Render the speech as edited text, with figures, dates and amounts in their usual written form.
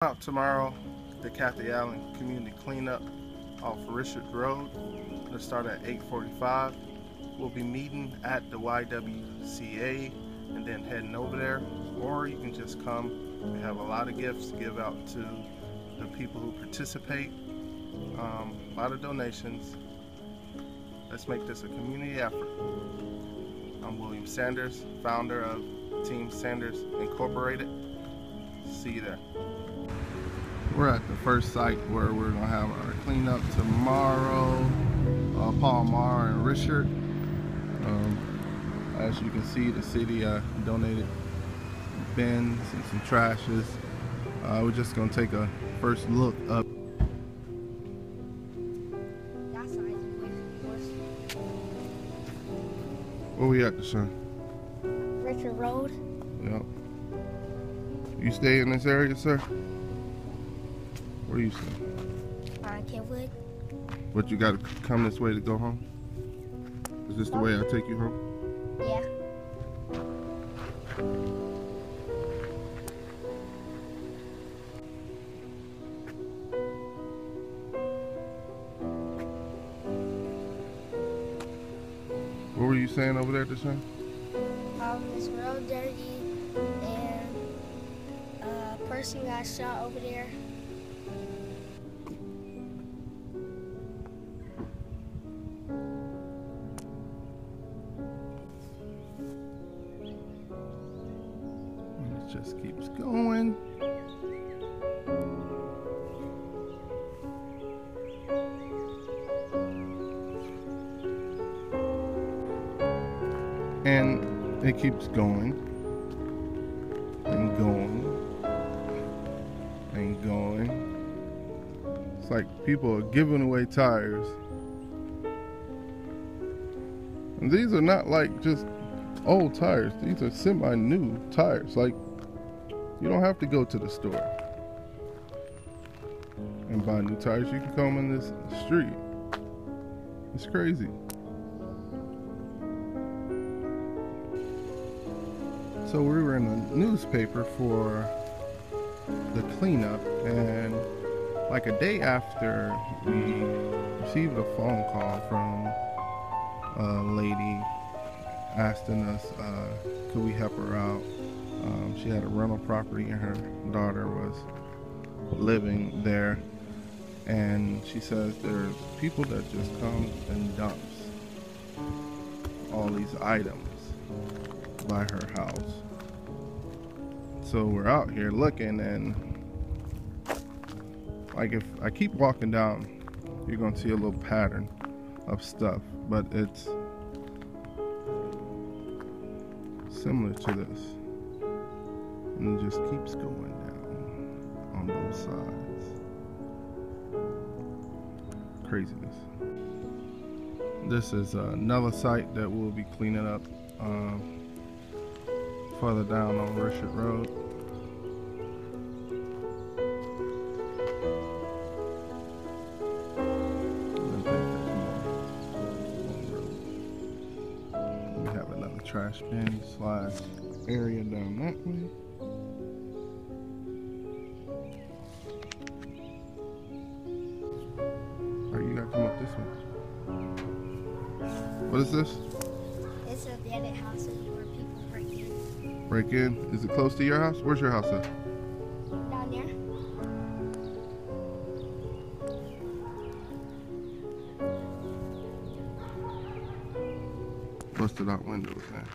Out tomorrow, the Kathy Allen Community Cleanup off Richard Road. It'll start at 8:45. We'll be meeting at the YWCA and then heading over there, or you can just come. We have a lot of gifts to give out to the people who participate. A lot of donations. Let's make this a community effort. I'm William Sanders, founder of Team Sanders Incorporated. See you there. We're at the first site where we're gonna have our cleanup tomorrow. Paul Marr and Richard. As you can see, the city donated bins and some trashes. We're just gonna take a first look up. Where we at, Deshaun? Richard Road. Yep. You stay in this area, sir? Where do you stay? Kentwood. But you gotta come this way to go home? Is this the way I take you home? Yeah. What were you saying over there, Deshaun? It's real dirty, and a person got shot over there. It just keeps going. And it keeps going and going and going. It's like people are giving away tires. And these are not like just old tires. These are semi-new tires. Like, you don't have to go to the store and buy new tires. You can come in this street. It's crazy. So we were in the newspaper for the cleanup, and like a day after, we received a phone call from a lady asking us could we help her out. She had a rental property and her daughter was living there, and she says there's people that just come and dumps all these items by her house. So we're out here looking, and like if I keep walking down, you're gonna see a little pattern of stuff, but it's similar to this, and it just keeps going down on both sides. Craziness. This is another site that we'll be cleaning up further down on Richard Road. We have another trash bin slash area down that way. Or you gotta come up this way. What is this? It's a abandoned house where people break in. Break in? Is it close to your house? Where's your house at? Down there. Busted out windows, man.